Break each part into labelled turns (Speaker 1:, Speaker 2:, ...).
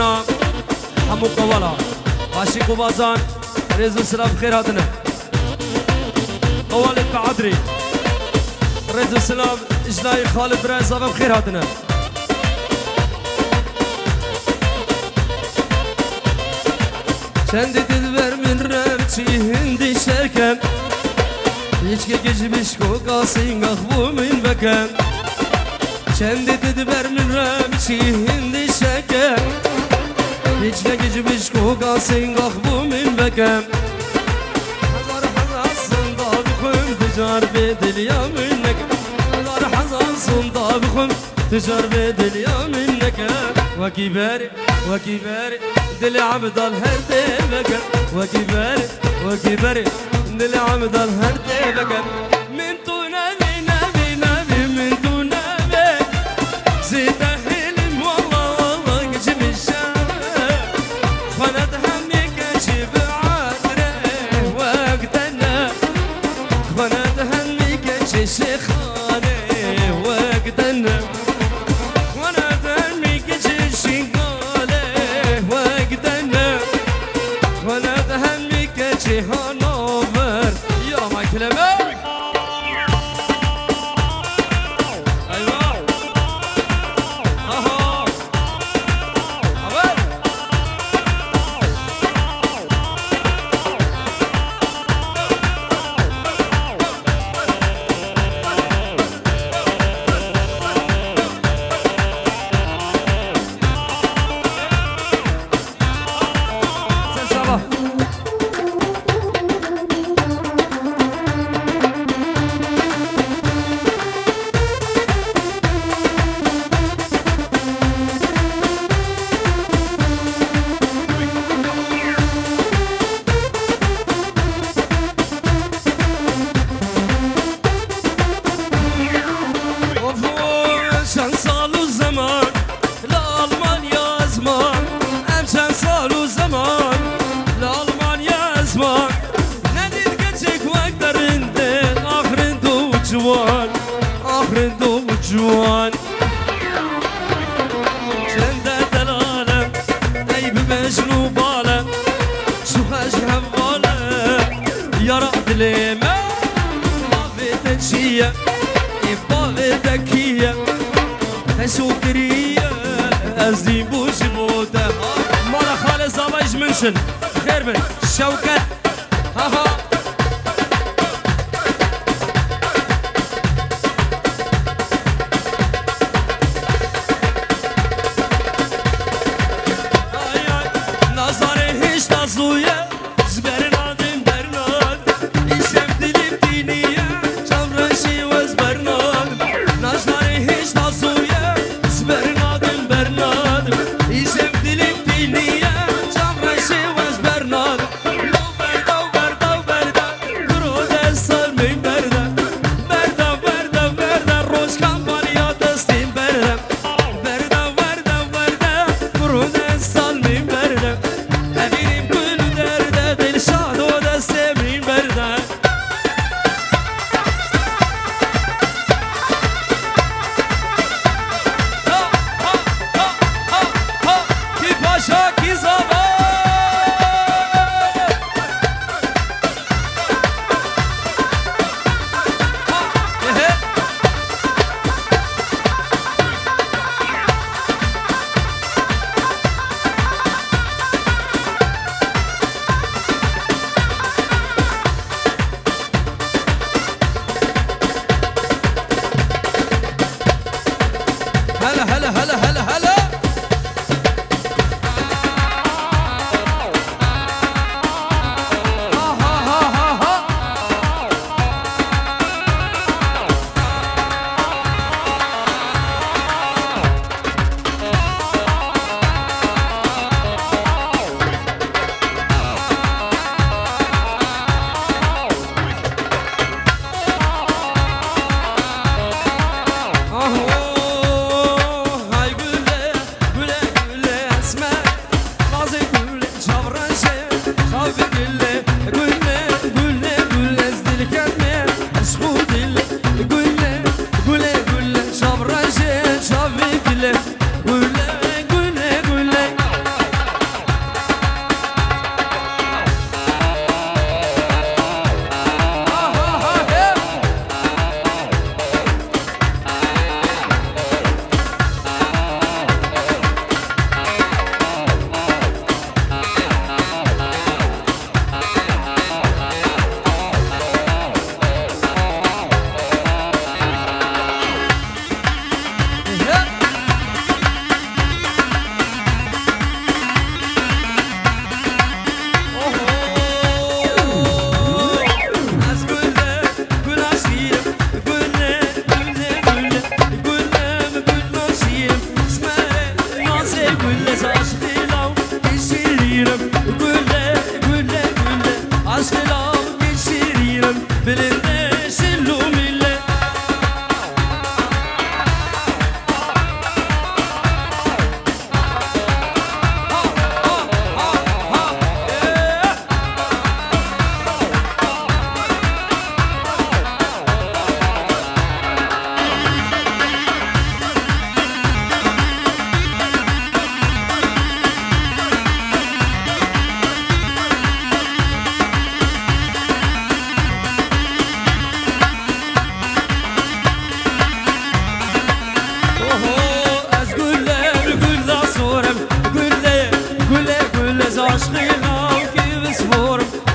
Speaker 1: جوانا همو قوالا عاشق و بازان ريز و سلام خير هاتنا قوالد بعدري ريز و سلام اجلاي خالد براز ابم خير هاتنا چند دلبر من رمچی هندی شکم هیچ که گجبش کو قاسین اخبو من بکم چند دلبر من رمچی هندی شکم هیچ که گجبش کو قاسین اخبو من بکم هزار حزان صندا بخم تجار بدلیا منک هزار حزان صندا بخم تجار بدلیا منک وکی باری دل عبد الهر دلك وكي باري دل عبد الهر دلك من تونا نبي من تونا زيد حلم والله جيب الشام خلد همك جيب عطره وقتنا خلد همك جيب شيخانه وقتنا هانوفر يا ما كلمة أيوة أها أول سلام جوان شندت العالم طيب مجنو بالم شو خشهم بالم يا رب ليما بابتك شيا بابتك هي شكرية أزدي بوش بوده مالا خالص أبايش منشن خير من شوكت ها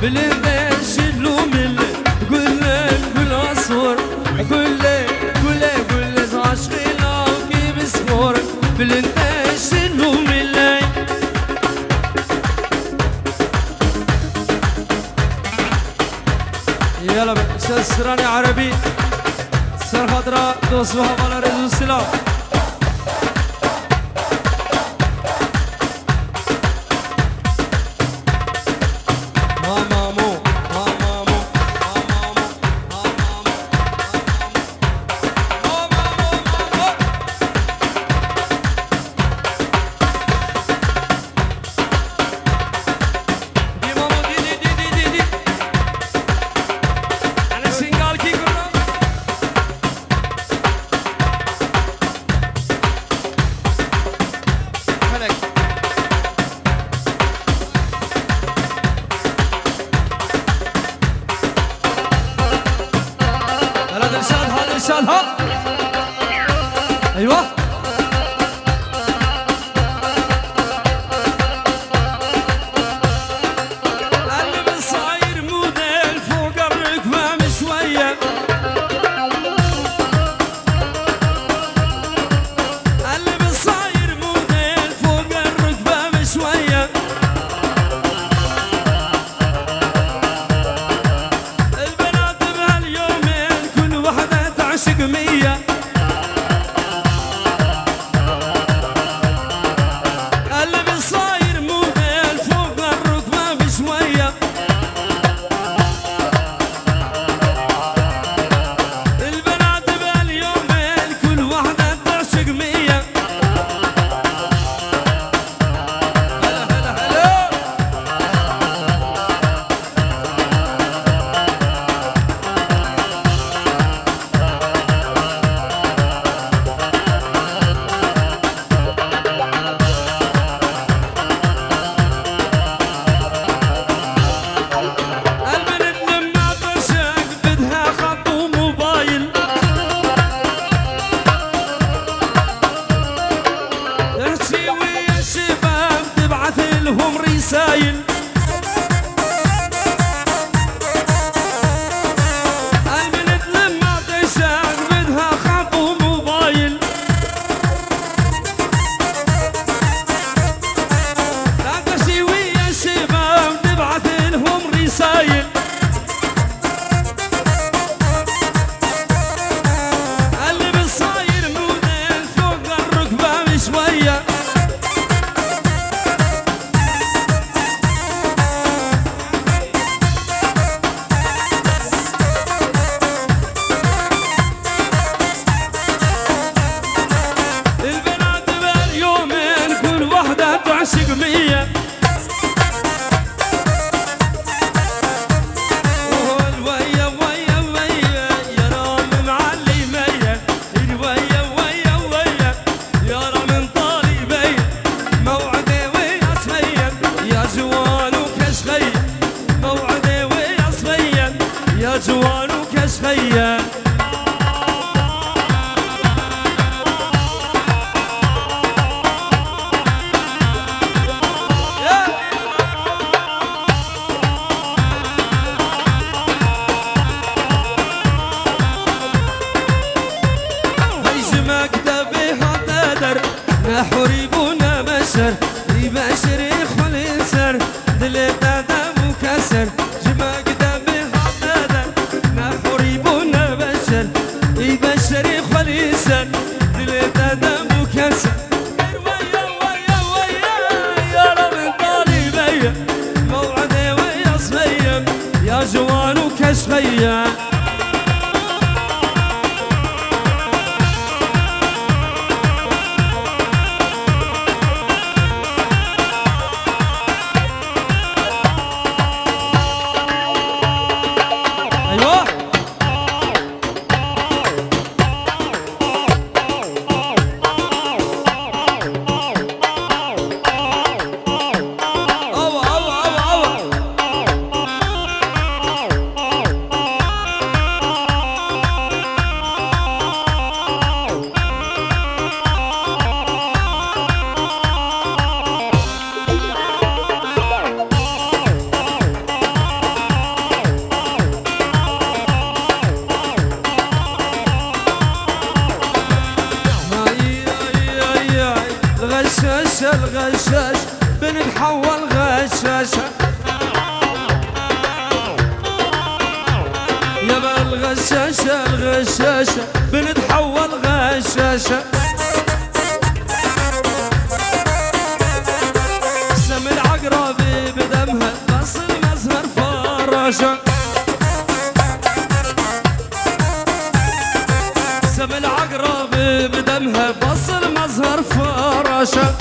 Speaker 1: بلنداش اللومل قول له قول اصور قول له قول له قول له عشقنا وكيف صور بلنداش اللومل يلا سراني عربي سر خضراء دوس وهوالا رزو السلام ها ايوه قلبي صاير موديل فوق الركبه شويه قلبي صاير موديل فوق الركبه شويه البنات بهاليومين كل وحده تعشق مية قلبي صاير موديل فوق الركبة بشوية البنات بهاليومين كل وحدة تعشق مية هلا هلا هلا رسايل البنت لما تشاق بدها خط وموبايل لا تشي ويا الشباب تبعث لهم رسايل اللي بالصاير موديل فوق الركبة شوية تعشق مية وهول ويا ويا ويا يا رام معلي مية ويا ويا ويا يا رام طالي بي موعدي ويا صغير يا جوان وكشخير موعدي ويا صغير يا جوان وكشخير حريبونا بشر يبشر يخل ينسر دلت ادم وكسر جما قدامي حدادر حريبونا بشر يبشر يخل ينسر دلت ادم وكسر ويا ويا ويا يا رب طالي بيا موعدي ويا صبيا يا جوان وكشفيا الغشاشة الغشاش بنتحول غشاشة يابا الغشاشة الغشاشة بنتحول غشاشة سم العقرب بدمها بس المزهر فراشة سم العقرب بدمها بس المزهر فراشة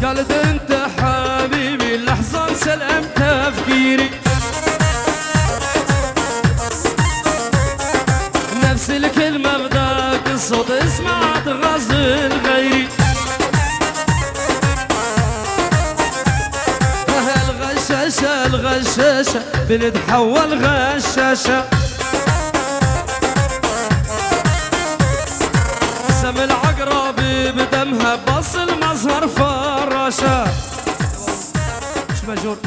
Speaker 1: قالت انت حبيبي لحظة سلام تفكيري نفس الكلمة بداك الصوت سمعت غزل غيري الغشاشة الغشاشة بنتحول غشاشة سم العقرب بدمها بص المزهر فراشة مش مجور